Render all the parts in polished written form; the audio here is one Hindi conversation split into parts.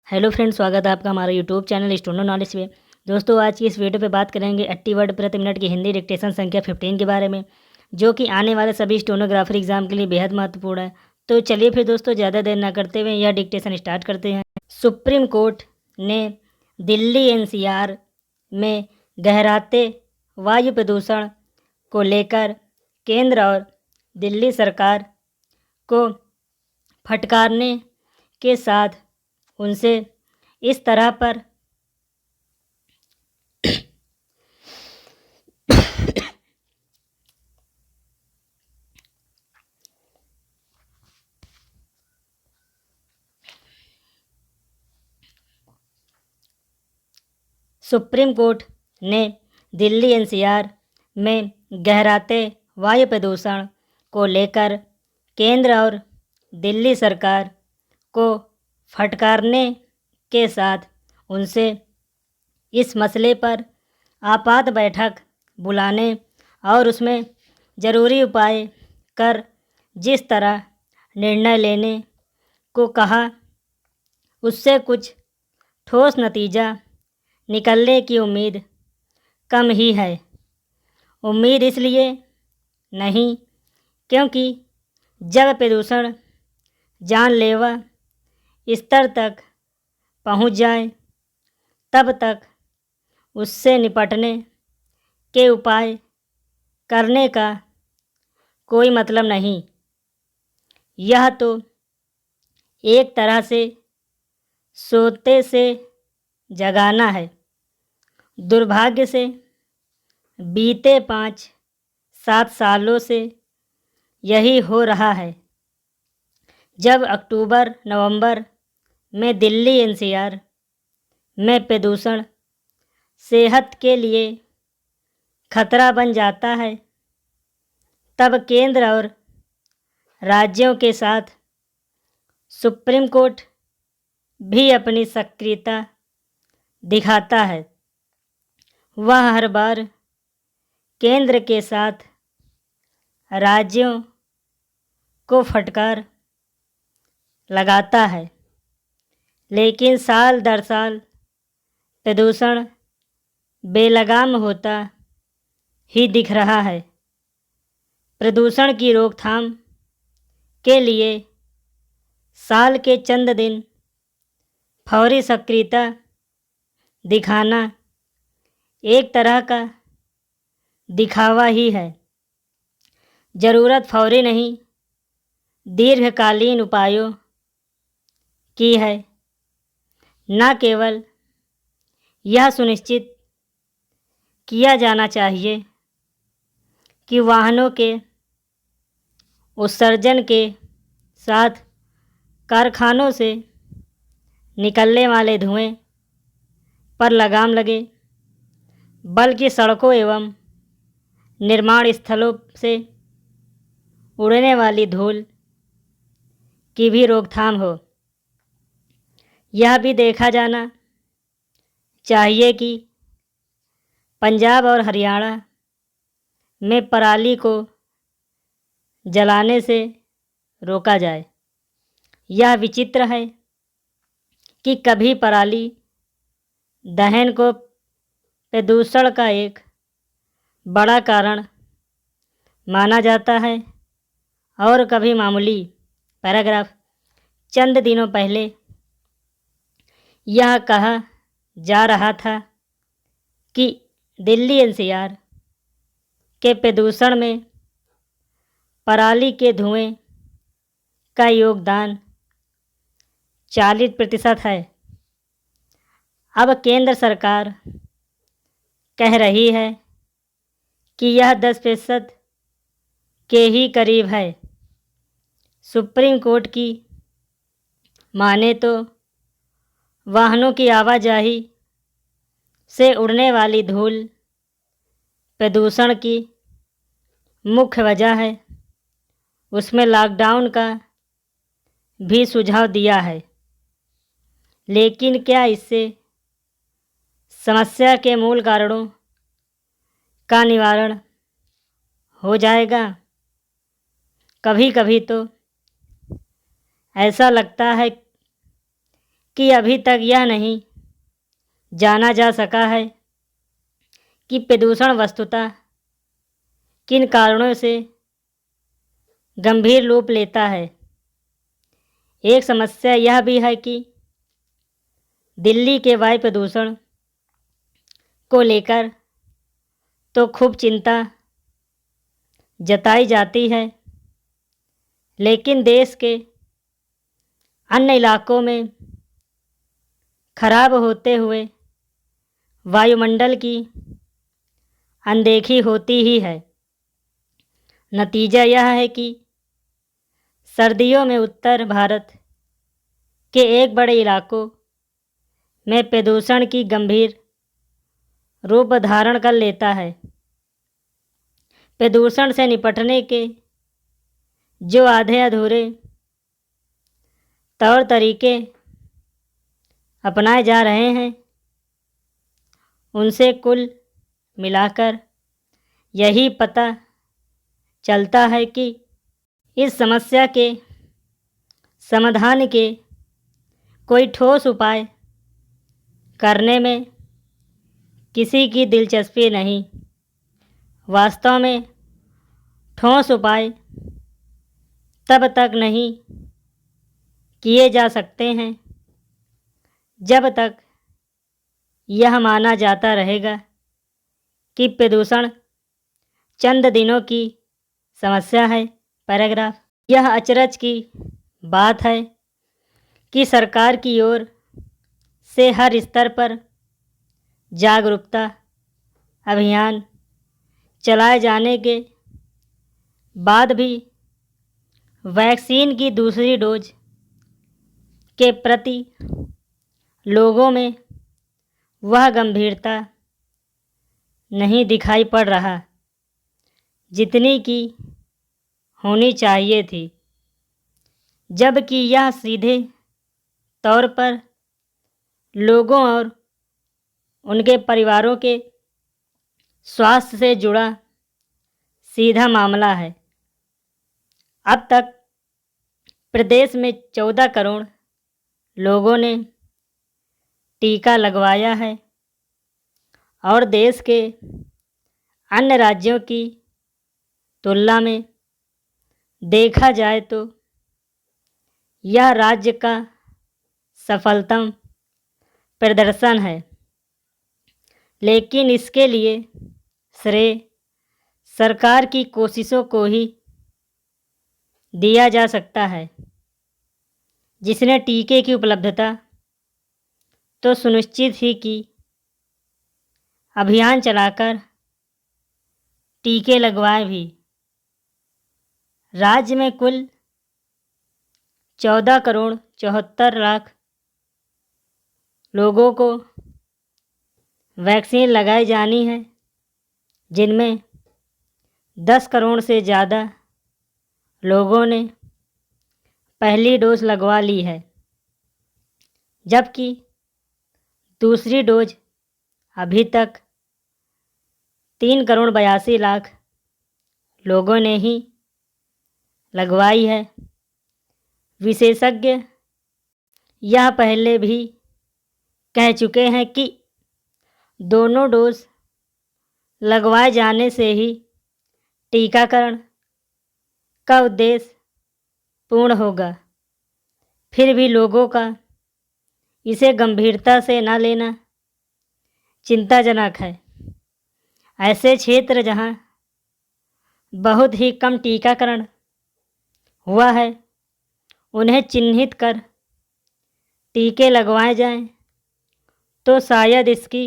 हेलो फ्रेंड्स, स्वागत है आपका हमारे यूट्यूब चैनल स्टूडेंट नॉलेज में। दोस्तों, आज की इस वीडियो पे बात करेंगे 80 वर्ड प्रति मिनट की हिंदी डिक्टेशन संख्या 15 के बारे में, जो कि आने वाले सभी स्टेनोग्राफर एग्जाम के लिए बेहद महत्वपूर्ण है। तो चलिए फिर दोस्तों, ज़्यादा देर ना करते हुए यह डिक्टेशन स्टार्ट करते हैं। सुप्रीम कोर्ट ने दिल्ली एनसीआर में गहराते वायु प्रदूषण को लेकर केंद्र और दिल्ली सरकार को फटकारने के साथ उनसे इस तरह पर सुप्रीम कोर्ट ने दिल्ली एनसीआर में गहराते वायु प्रदूषण को लेकर केंद्र और दिल्ली सरकार को फटकारने के साथ उनसे इस मसले पर आपात बैठक बुलाने और उसमें ज़रूरी उपाय कर जिस तरह निर्णय लेने को कहा, उससे कुछ ठोस नतीजा निकलने की उम्मीद कम ही है। उम्मीद इसलिए नहीं क्योंकि जब प्रदूषण जानलेवा स्तर तक पहुंच जाए, तब तक उससे निपटने के उपाय करने का कोई मतलब नहीं। यह तो एक तरह से सोते से जगाना है। दुर्भाग्य से बीते 5-7 सालों से यही हो रहा है। जब अक्टूबर-नवंबर में दिल्ली एनसीआर में प्रदूषण सेहत के लिए खतरा बन जाता है, तब केंद्र और राज्यों के साथ सुप्रीम कोर्ट भी अपनी सक्रियता दिखाता है। वह हर बार केंद्र के साथ राज्यों को फटकार लगाता है, लेकिन साल दर साल प्रदूषण बेलगाम होता ही दिख रहा है। प्रदूषण की रोकथाम के लिए साल के चंद दिन फौरी सक्रियता दिखाना एक तरह का दिखावा ही है। ज़रूरत फौरी नहीं, दीर्घकालीन उपायों की है। न केवल यह सुनिश्चित किया जाना चाहिए कि वाहनों के उत्सर्जन के साथ कारखानों से निकलने वाले धुएं पर लगाम लगे, बल्कि सड़कों एवं निर्माण स्थलों से उड़ने वाली धूल की भी रोकथाम हो। यह भी देखा जाना चाहिए कि पंजाब और हरियाणा में पराली को जलाने से रोका जाए। यह विचित्र है कि कभी पराली दहन को प्रदूषण का एक बड़ा कारण माना जाता है और कभी मामूली। पैराग्राफ। चंद दिनों पहले यह कहा जा रहा था कि दिल्ली एनसीआर के प्रदूषण में पराली के धुएं का योगदान 40% है। अब केंद्र सरकार कह रही है कि यह 10% के ही करीब है। सुप्रीम कोर्ट की माने तो वाहनों की आवाजाही से उड़ने वाली धूल प्रदूषण की मुख्य वजह है। उसमें लॉकडाउन का भी सुझाव दिया है, लेकिन क्या इससे समस्या के मूल कारणों का निवारण हो जाएगा? कभी कभी तो ऐसा लगता है कि अभी तक यह नहीं जाना जा सका है कि प्रदूषण वस्तुतः किन कारणों से गंभीर रूप लेता है। एक समस्या यह भी है कि दिल्ली के वायु प्रदूषण को लेकर तो खूब चिंता जताई जाती है, लेकिन देश के अन्य इलाकों में खराब होते हुए वायुमंडल की अनदेखी होती ही है। नतीजा यह है कि सर्दियों में उत्तर भारत के एक बड़े इलाकों में प्रदूषण की गंभीर रूप धारण कर लेता है। प्रदूषण से निपटने के जो आधे अधूरे तौर तरीके अपनाए जा रहे हैं, उनसे कुल मिलाकर यही पता चलता है कि इस समस्या के समाधान के कोई ठोस उपाय करने में किसी की दिलचस्पी नहीं। वास्तव में ठोस उपाय तब तक नहीं किए जा सकते हैं जब तक यह माना जाता रहेगा कि प्रदूषण चंद दिनों की समस्या है। पैराग्राफ। यह अचरज की बात है कि सरकार की ओर से हर स्तर पर जागरूकता अभियान चलाए जाने के बाद भी वैक्सीन की दूसरी डोज के प्रति लोगों में वह गंभीरता नहीं दिखाई पड़ रहा जितनी की होनी चाहिए थी, जबकि यह सीधे तौर पर लोगों और उनके परिवारों के स्वास्थ्य से जुड़ा सीधा मामला है। अब तक प्रदेश में 14 करोड़ लोगों ने टीका लगवाया है और देश के अन्य राज्यों की तुलना में देखा जाए तो यह राज्य का सफलतम प्रदर्शन है, लेकिन इसके लिए श्रेय सरकार की कोशिशों को ही दिया जा सकता है, जिसने टीके की उपलब्धता तो सुनिश्चित ही की, अभियान चलाकर टीके लगवाए भी। राज्य में कुल 14 करोड़ 74 लाख लोगों को वैक्सीन लगाई जानी है, जिनमें 10 करोड़ से ज़्यादा लोगों ने पहली डोज लगवा ली है, जबकि दूसरी डोज अभी तक 3 करोड़ 82 लाख लोगों ने ही लगवाई है। विशेषज्ञ यह पहले भी कह चुके हैं कि दोनों डोज लगवाए जाने से ही टीकाकरण का उद्देश्य पूर्ण होगा। फिर भी लोगों का इसे गंभीरता से न लेना चिंताजनक है। ऐसे क्षेत्र जहां बहुत ही कम टीकाकरण हुआ है, उन्हें चिन्हित कर टीके लगवाए जाएं तो शायद इसकी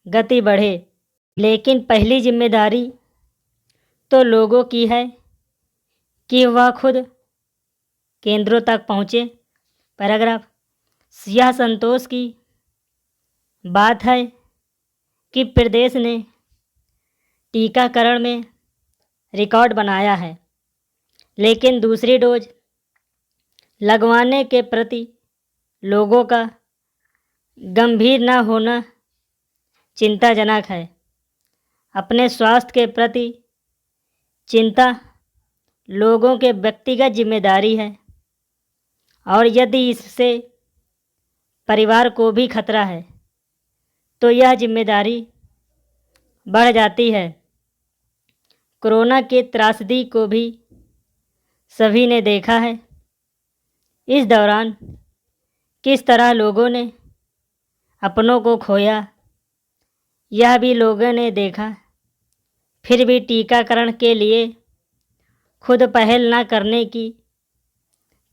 गति बढ़े, लेकिन पहली जिम्मेदारी तो लोगों की है कि वह खुद केंद्रों तक पहुँचे। पैराग्राफ। यह संतोष की बात है कि प्रदेश ने टीकाकरण में रिकॉर्ड बनाया है, लेकिन दूसरी डोज लगवाने के प्रति लोगों का गंभीर न होना चिंताजनक है। अपने स्वास्थ्य के प्रति चिंता लोगों के व्यक्तिगत जिम्मेदारी है और यदि इससे परिवार को भी खतरा है, तो यह जिम्मेदारी बढ़ जाती है। कोरोना के त्रासदी को भी सभी ने देखा है। इस दौरान किस तरह लोगों ने अपनों को खोया, यह भी लोगों ने देखा। फिर भी टीकाकरण के लिए खुद पहल न करने की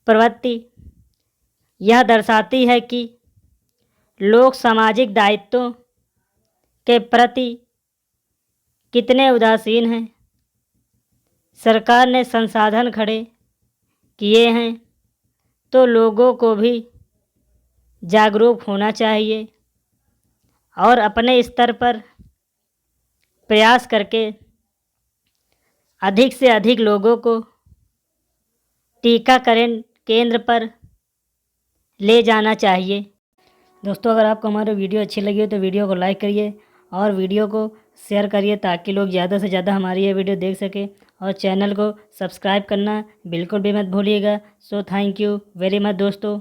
प्रवृत्ति यह दर्शाती है कि लोग सामाजिक दायित्वों के प्रति कितने उदासीन हैं। सरकार ने संसाधन खड़े किए हैं, तो लोगों को भी जागरूक होना चाहिए और अपने स्तर पर प्रयास करके अधिक से अधिक लोगों को टीकाकरण केंद्र पर ले जाना चाहिए। दोस्तों, अगर आपको हमारी वीडियो अच्छी लगी हो तो वीडियो को लाइक करिए और वीडियो को शेयर करिए ताकि लोग ज़्यादा से ज़्यादा हमारी ये वीडियो देख सकें, और चैनल को सब्सक्राइब करना बिल्कुल भी मत भूलिएगा। So thank you very much दोस्तों।